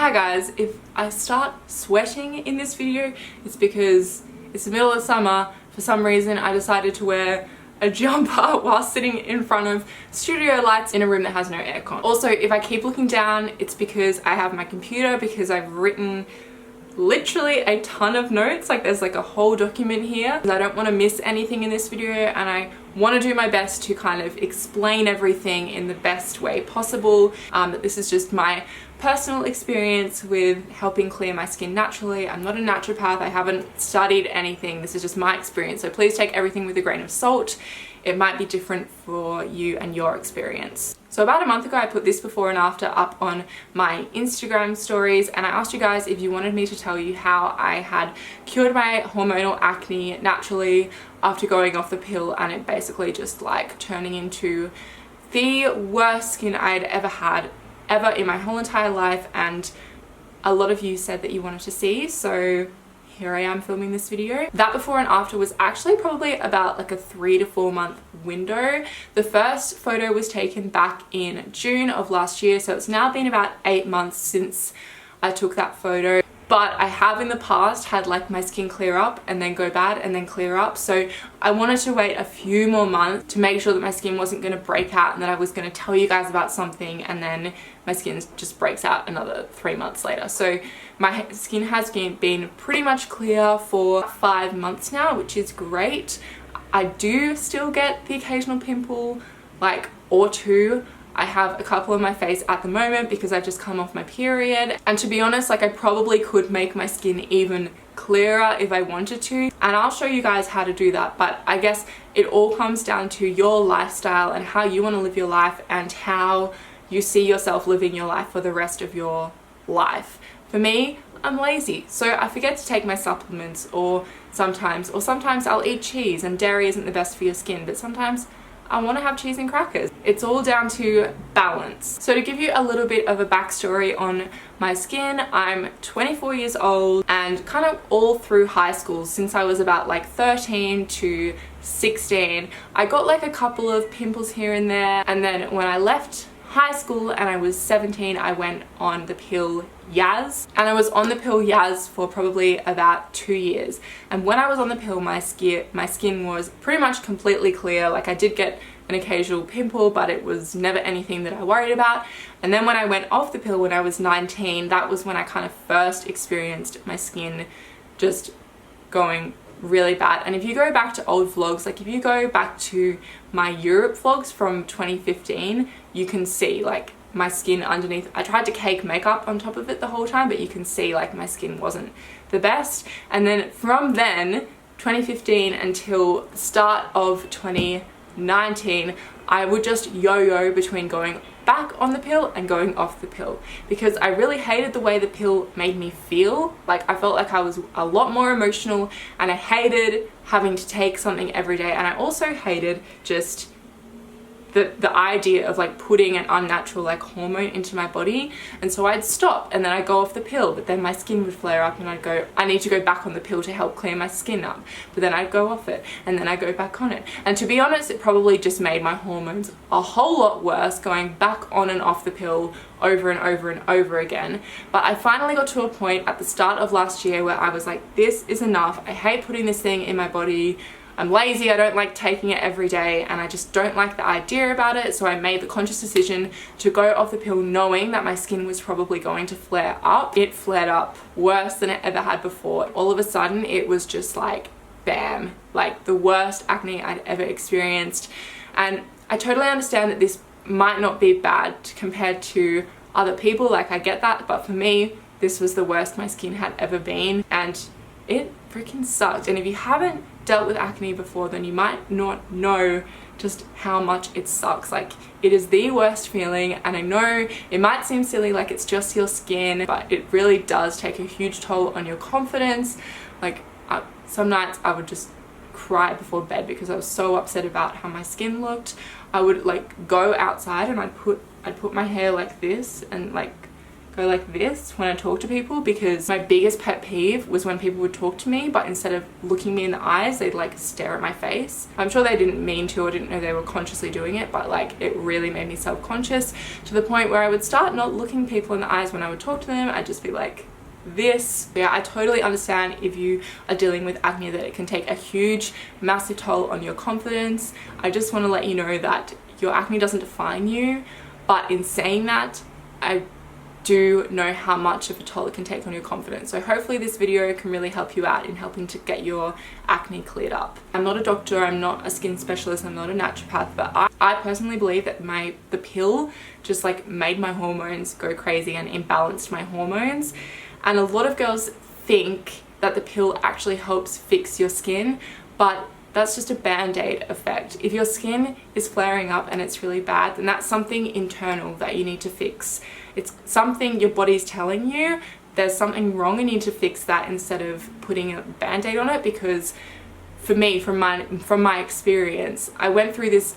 Hi guys, if I start sweating in this video, it's because it's the middle of summer. For some reason I decided to wear a jumper while sitting in front of studio lights in a room that has no aircon. Also, if I keep looking down, it's because I have my computer, because I've written literally a ton of notes. Like there's like a whole document here. I don't want to miss anything in this video, and I want to do my best to kind of explain everything in the best way possible. This is just my personal experience with helping clear my skin naturally. I'm not a naturopath, I haven't studied anything, this is just my experience, so please take everything with a grain of salt. It might be different for you and your experience. So about a month ago I put this before and after up on my Instagram stories, and I asked you guys if you wanted me to tell you how I had cured my hormonal acne naturally after going off the pill, and it basically just like turning into the worst skin I'd ever had in my whole entire life. And a lot of you said that you wanted to see, so here I am filming this video. That before and after was actually probably about like a 3 to 4 month window. The first photo was taken back in June of last year, so it's now been about 8 months since I took that photo. But I have in the past had like my skin clear up and then go bad and then clear up, so I wanted to wait a few more months to make sure that my skin wasn't going to break out and that I was going to tell you guys about something and then my skin just breaks out another 3 months later. So my skin has been pretty much clear for 5 months now, which is great. I do still get the occasional pimple, like, or two. I have a couple on my face at the moment because I've just come off my period, and to be honest, like, I probably could make my skin even clearer if I wanted to, and I'll show you guys how to do that. But I guess it all comes down to your lifestyle and how you want to live your life and how you see yourself living your life for the rest of your life. For me, I'm lazy, so I forget to take my supplements, or sometimes I'll eat cheese, and dairy isn't the best for your skin, but sometimes I want to have cheese and crackers. It's all down to balance. So to give you a little bit of a backstory on my skin, I'm 24 years old, and kind of all through high school, since I was about like 13 to 16, I got like a couple of pimples here and there, and then when I left high school and I was 17, I went on the pill Yaz, and I was on the pill Yaz for probably about 2 years. And when I was on the pill, my skin was pretty much completely clear. Like, I did get an occasional pimple, but it was never anything that I worried about. And then when I went off the pill when I was 19, that was when I kind of first experienced my skin just going really bad. And if you go back to old vlogs, like if you go back to my Europe vlogs from 2015, you can see like my skin underneath. I tried to cake makeup on top of it the whole time, but you can see like my skin wasn't the best. And then from then, 2015 until the start of 2019, I would just yo-yo between going back on the pill and going off the pill, because I really hated the way the pill made me feel. Like, I felt like I was a lot more emotional, and I hated having to take something every day, and I also hated just the idea of like putting an unnatural like hormone into my body. And so I'd stop and then I'd go off the pill, but then my skin would flare up and I'd go, I need to go back on the pill to help clear my skin up, but then I'd go off it and then I'd go back on it. And to be honest, it probably just made my hormones a whole lot worse going back on and off the pill over and over and over again. But I finally got to a point at the start of last year where I was like, this is enough. I hate putting this thing in my body. I'm lazy, I don't like taking it every day, and I just don't like the idea about it. So I made the conscious decision to go off the pill, knowing that my skin was probably going to flare up. It flared up worse than it ever had before. All of a sudden it was just like bam, like the worst acne I'd ever experienced. And I totally understand that this might not be bad compared to other people, like I get that, but for me this was the worst my skin had ever been, and it freaking sucked. And if you haven't dealt with acne before, then you might not know just how much it sucks. Like, it is the worst feeling, and I know it might seem silly, like it's just your skin, but it really does take a huge toll on your confidence. Like, some nights I would just cry before bed because I was so upset about how my skin looked. I would like go outside and I'd put my hair like this and like go like this when I talk to people, because my biggest pet peeve was when people would talk to me, but instead of looking me in the eyes, they'd like stare at my face. I'm sure they didn't mean to or didn't know they were consciously doing it, but like it really made me self-conscious to the point where I would start not looking people in the eyes when I would talk to them. I'd just be like this. Yeah, I totally understand if you are dealing with acne that it can take a huge, massive toll on your confidence. I just want to let you know that your acne doesn't define you, but in saying that, I do know how much of a toll it can take on your confidence. So hopefully this video can really help you out in helping to get your acne cleared up. I'm not a doctor, I'm not a skin specialist, I'm not a naturopath, but I personally believe that the pill just like made my hormones go crazy and imbalanced my hormones. And a lot of girls think that the pill actually helps fix your skin, but that's just a band-aid effect. If your skin is flaring up and it's really bad, then that's something internal that you need to fix. It's something your body's telling you there's something wrong and you need to fix that, instead of putting a band-aid on it. Because for me, from my experience, I went through this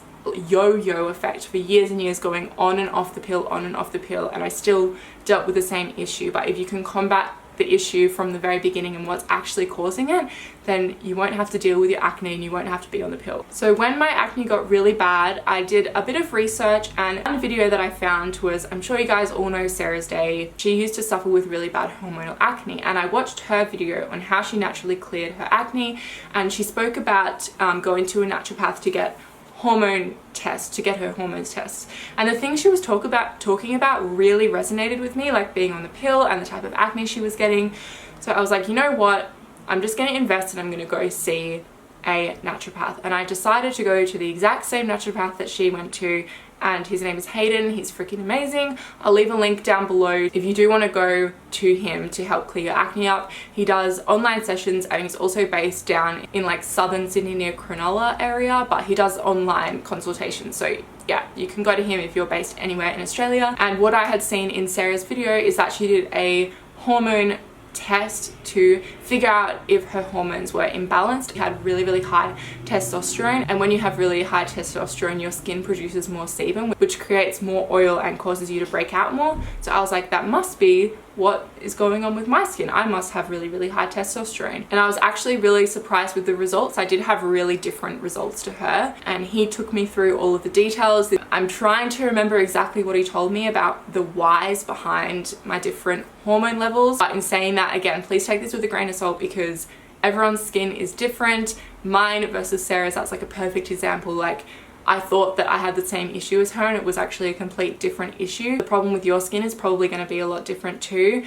yo-yo effect for years and years, going on and off the pill, on and off the pill, and I still dealt with the same issue. But if you can combat the issue from the very beginning and what's actually causing it, then you won't have to deal with your acne and you won't have to be on the pill. So when my acne got really bad, I did a bit of research, and one video that I found was, I'm sure you guys all know Sarah's Day. She used to suffer with really bad hormonal acne, and I watched her video on how she naturally cleared her acne, and she spoke about going to a naturopath to get hormone test, to get her hormones test. And the things she was talking about really resonated with me, like being on the pill and the type of acne she was getting. So I was like, you know what, I'm just going to invest and I'm going to go see a naturopath. And I decided to go to the exact same naturopath that she went to, and his name is Hayden. He's freaking amazing. I'll leave a link down below if you do want to go to him to help clear your acne up. He does online sessions, and he's also based down in like southern Sydney near Cronulla area, but he does online consultations. So yeah, you can go to him if you're based anywhere in Australia. And what I had seen in Sarah's video is that she did a hormone test to figure out if her hormones were imbalanced. She had really high testosterone, and when you have really high testosterone, your skin produces more sebum, which creates more oil and causes you to break out more. So I was like, that must be what is going on with my skin. I must have really high testosterone. And I was actually really surprised with the results. I did have really different results to her, and he took me through all of the details. I'm trying to remember exactly what he told me about the whys behind my different hormone levels, but in saying that, again, please take this with a grain of salt, because everyone's skin is different. Mine versus Sarah's, that's like a perfect example. Like, I thought that I had the same issue as her, and it was actually a complete different issue. The problem with your skin is probably going to be a lot different too.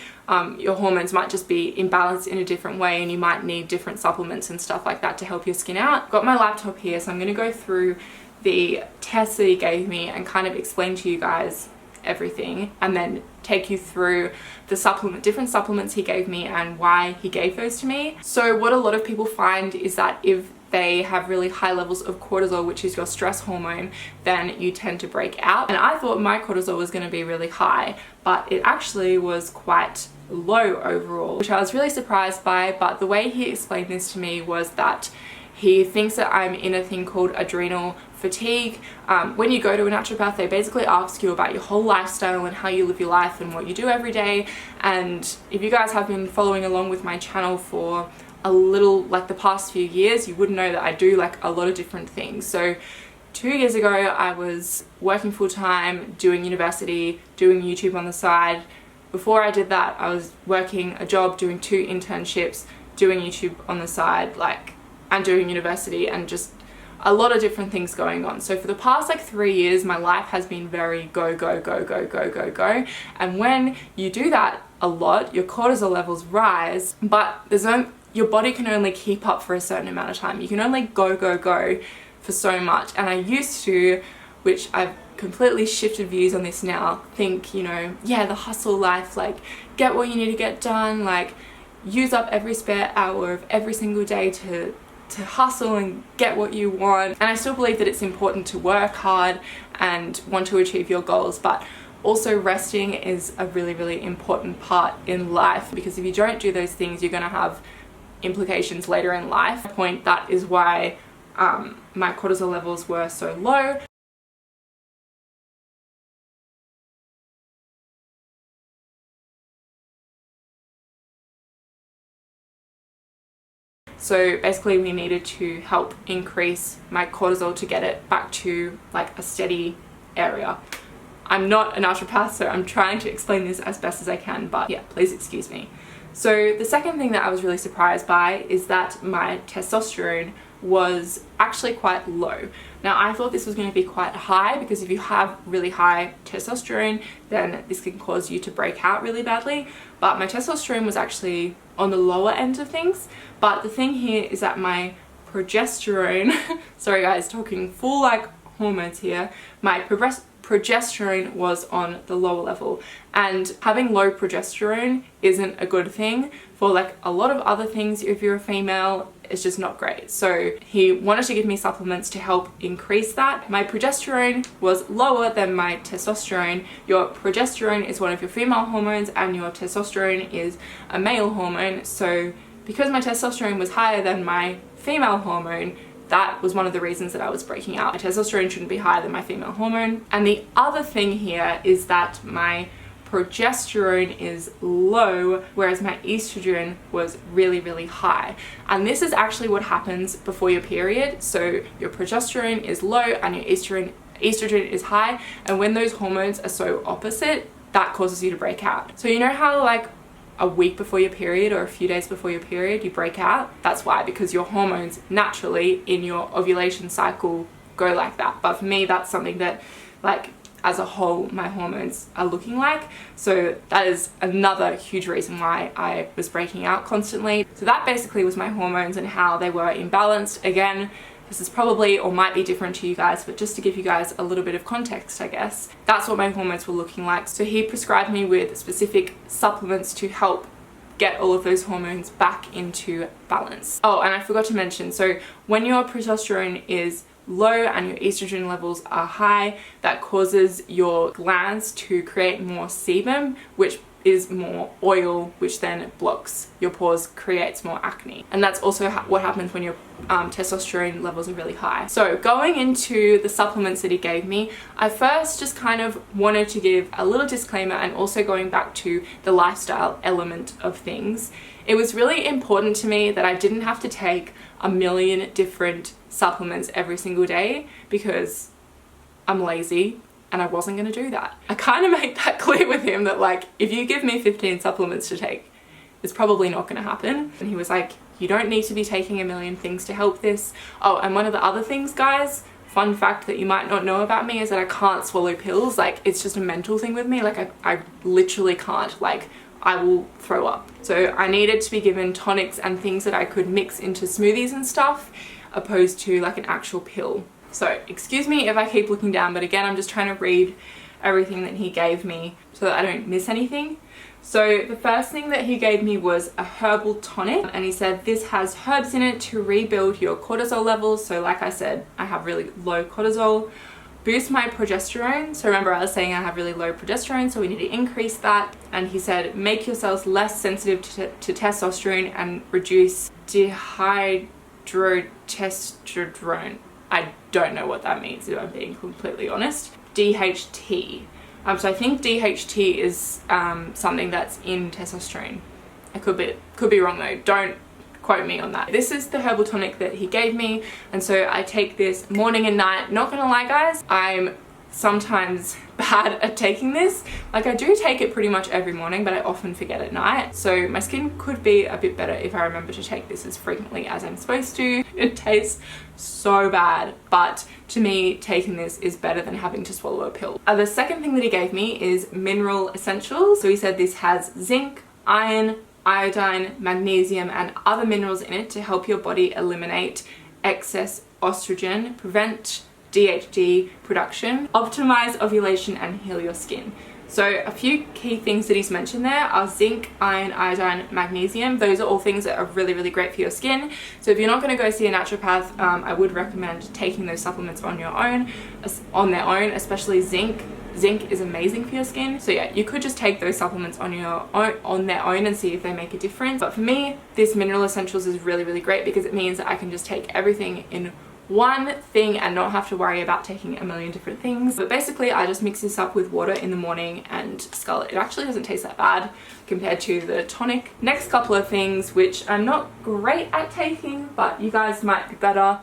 Your hormones might just be imbalanced in a different way, and you might need different supplements and stuff like that to help your skin out. I've got my laptop here, so I'm going to go through the tests that he gave me and kind of explain to you guys everything, and then take you through the different supplements he gave me and why he gave those to me. So what a lot of people find is that if they have really high levels of cortisol, which is your stress hormone, then you tend to break out. And I thought my cortisol was going to be really high, but it actually was quite low overall, which I was really surprised by. But the way he explained this to me was that he thinks that I'm in a thing called adrenal fatigue. When you go to a naturopath, they basically ask you about your whole lifestyle and how you live your life and what you do every day. And if you guys have been following along with my channel for a little, like the past few years, you would know that I do like a lot of different things. So 2 years ago, I was working full-time, doing university, doing YouTube on the side. Before I did that, I was working a job, doing 2 internships, doing YouTube on the side, like, and doing university, and just a lot of different things going on. So for the past like 3 years, my life has been very go. And when you do that a lot, your cortisol levels rise, but your body can only keep up for a certain amount of time. You can only go for so much. And I used to, which I've completely shifted views on this now, think, you know, yeah, the hustle life, like get what you need to get done, like use up every spare hour of every single day to hustle and get what you want. And I still believe that it's important to work hard and want to achieve your goals, but also resting is a really important part in life, because if you don't do those things, you're going to have implications later in life. That is why my cortisol levels were so low. So basically we needed to help increase my cortisol to get it back to like a steady area. I'm not a naturopath, so I'm trying to explain this as best as I can, but yeah, please excuse me. So the second thing that I was really surprised by is that my testosterone was actually quite low. Now I thought this was going to be quite high, because if you have really high testosterone, then this can cause you to break out really badly, but my testosterone was actually on the lower end of things. But the thing here is that my progesterone sorry guys, talking full like hormones here, my progesterone was on the lower level, and having low progesterone isn't a good thing for like a lot of other things. If you're a female, it's just not great. So he wanted to give me supplements to help increase that. My progesterone was lower than my testosterone. Your progesterone is one of your female hormones and your testosterone is a male hormone. So because my testosterone was higher than my female hormone, that was one of the reasons that I was breaking out. My testosterone shouldn't be higher than my female hormone. And the other thing here is that my progesterone is low, whereas my estrogen was really, really high. And this is actually what happens before your period. So your progesterone is low and your estrogen is high. And when those hormones are so opposite, that causes you to break out. So you know how like a week before your period or a few days before your period you break out? That's why, because your hormones naturally in your ovulation cycle go like that. But for me, that's something that like as a whole my hormones are looking like. So that is another huge reason why I was breaking out constantly. So that basically was my hormones and how they were imbalanced. Again, this is probably or might be different to you guys, but just to give you guys a little bit of context, I guess, that's what my hormones were looking like. So he prescribed me with specific supplements to help get all of those hormones back into balance. Oh, and I forgot to mention, so when your progesterone is low and your estrogen levels are high, that causes your glands to create more sebum, which is more oil, which then blocks your pores, creates more acne. And that's also what happens when your testosterone levels are really high. So going into the supplements that he gave me, I first just kind of wanted to give a little disclaimer, and also going back to the lifestyle element of things. It was really important to me that I didn't have to take a million different supplements every single day, because I'm lazy and I wasn't going to do that. I kind of made that clear with him that like, if you give me 15 supplements to take, it's probably not going to happen. And he was like, you don't need to be taking a million things to help this. Oh, and one of the other things, guys, fun fact that you might not know about me, is that I can't swallow pills. Like, it's just a mental thing with me. Like I literally can't, like I will throw up. So I needed to be given tonics and things that I could mix into smoothies and stuff, opposed to like an actual pill. So excuse me if I keep looking down, but again, I'm just trying to read everything that he gave me so that I don't miss anything. So the first thing that he gave me was a herbal tonic, and he said this has herbs in it to rebuild your cortisol levels. So like I said, I have really low cortisol. Boost my progesterone. So remember I was saying I have really low progesterone, so we need to increase that. And he said make your cells less sensitive to testosterone and reduce dihydrotestosterone. I don't know what that means, if I'm being completely honest. DHT. So I think DHT is something that's in testosterone. I could be wrong though. Don't quote me on that. This is the herbal tonic that he gave me, and so I take this morning and night. Not gonna lie, guys, I'm sometimes bad at taking this. Like, I do take it pretty much every morning, but I often forget at night. So my skin could be a bit better if I remember to take this as frequently as I'm supposed to. It tastes so bad, but to me, taking this is better than having to swallow a pill. The second thing that he gave me is mineral essentials. So he said this has zinc, iron, iodine, magnesium, and other minerals in it to help your body eliminate excess estrogen, prevent DHT production, optimize ovulation, and heal your skin. So a few key things that he's mentioned there are zinc, iron, iodine, magnesium. Those are all things that are really, really great for your skin. So if you're not going to go see a naturopath, I would recommend taking those supplements on their own, especially zinc. Zinc is amazing for your skin. So yeah, you could just take those supplements on their own and see if they make a difference. But for me, this mineral essentials is really, really great because it means that I can just take everything in one thing and not have to worry about taking a million different things. But basically I just mix this up with water in the morning and scull it. It actually doesn't taste that bad compared to the tonic. Next couple of things, which I'm not great at taking but you guys might be better,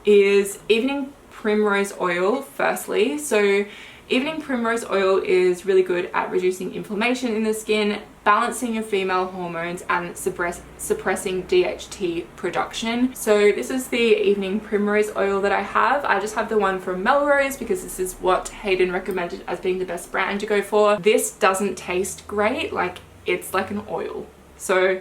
is evening primrose oil firstly. So evening primrose oil is really good at reducing inflammation in the skin, balancing your female hormones, and suppressing DHT production. So this is the evening primrose oil that I have. I just have the one from Melrose because this is what Hayden recommended as being the best brand to go for. This doesn't taste great, like it's like an oil. So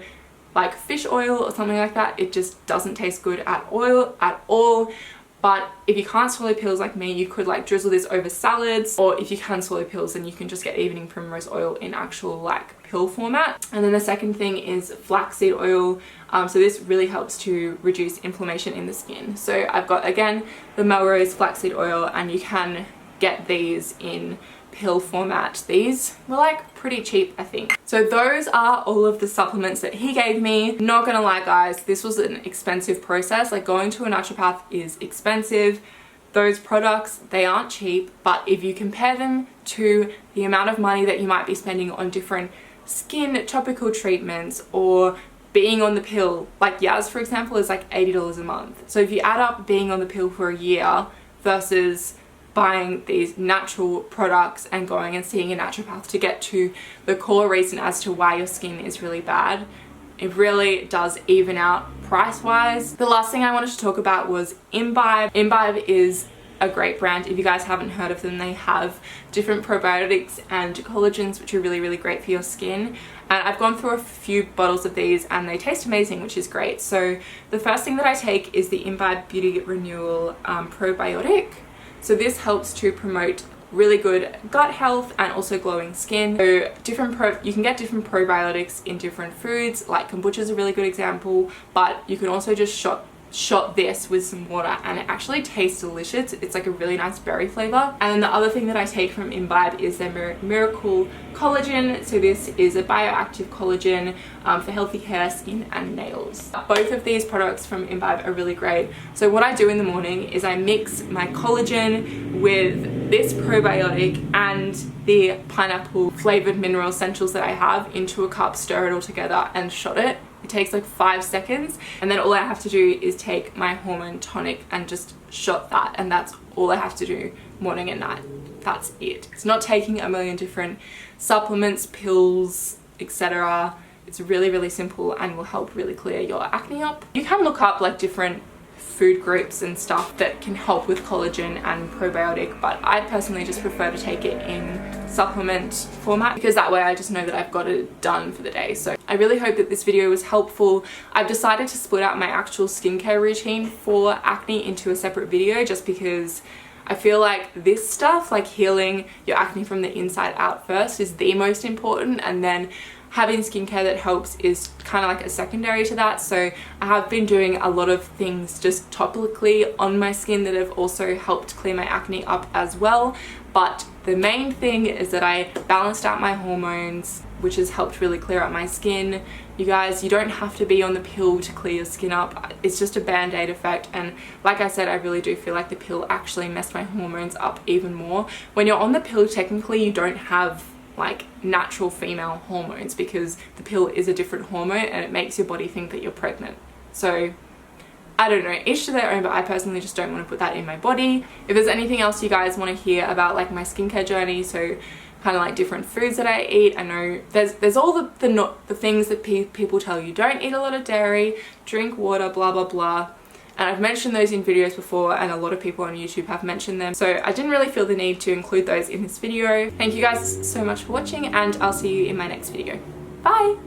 like fish oil or something like that, it just doesn't taste good at all. But if you can't swallow pills like me, you could like drizzle this over salads, or if you can swallow pills, then you can just get evening primrose oil in actual like pill format. And then the second thing is flaxseed oil. So this really helps to reduce inflammation in the skin. So I've got, again, the Melrose flaxseed oil, and you can get these in pill format. These were like pretty cheap, I think. So those are all of the supplements that he gave me. Not gonna lie guys, this was an expensive process. Like going to a naturopath is expensive. Those products, they aren't cheap, but if you compare them to the amount of money that you might be spending on different skin topical treatments or being on the pill, like Yaz for example is like $80 a month. So if you add up being on the pill for a year versus buying these natural products and going and seeing a naturopath to get to the core reason as to why your skin is really bad, it really does even out price wise. The last thing I wanted to talk about was Imbibe. Imbibe is a great brand. If you guys haven't heard of them, they have different probiotics and collagens which are really great for your skin. And I've gone through a few bottles of these and they taste amazing, which is great. So the first thing that I take is the Imbibe Beauty Renewal probiotic. So this helps to promote really good gut health and also glowing skin. So you can get different probiotics in different foods, like kombucha is a really good example, but you can also just shot this with some water and it actually tastes delicious. It's like a really nice berry flavor. And the other thing that I take from Imbibe is their Miracle Collagen. So this is a bioactive collagen for healthy hair, skin and nails. Both of these products from Imbibe are really great. So what I do in the morning is I mix my collagen with this probiotic and the pineapple flavored mineral essentials that I have into a cup, stir it all together and shot it. It takes like 5 seconds and then all I have to do is take my hormone tonic and just shot that, and that's all I have to do morning and night. That's it. It's not taking a million different supplements, pills, etc. It's really simple and will help really clear your acne up. You can look up like different food groups and stuff that can help with collagen and probiotic, but I personally just prefer to take it in supplement format because that way I just know that I've got it done for the day. So I really hope that this video was helpful. I've decided to split out my actual skincare routine for acne into a separate video just because I feel like this stuff, like healing your acne from the inside out first, is the most important, and then having skincare that helps is kind of like a secondary to that. So I have been doing a lot of things just topically on my skin that have also helped clear my acne up as well. But the main thing is that I balanced out my hormones, which has helped really clear up my skin. You guys, you don't have to be on the pill to clear your skin up. It's just a band-aid effect, and like I said, I really do feel like the pill actually messed my hormones up even more. When you're on the pill, technically you don't have like natural female hormones because the pill is a different hormone and it makes your body think that you're pregnant. So I don't know, each to their own, but I personally just don't want to put that in my body. If there's anything else you guys want to hear about like my skincare journey, so kind of like different foods that I eat, I know there's all the things that people tell you. Don't eat a lot of dairy, drink water, blah blah blah. And I've mentioned those in videos before and a lot of people on YouTube have mentioned them. So I didn't really feel the need to include those in this video. Thank you guys so much for watching and I'll see you in my next video. Bye!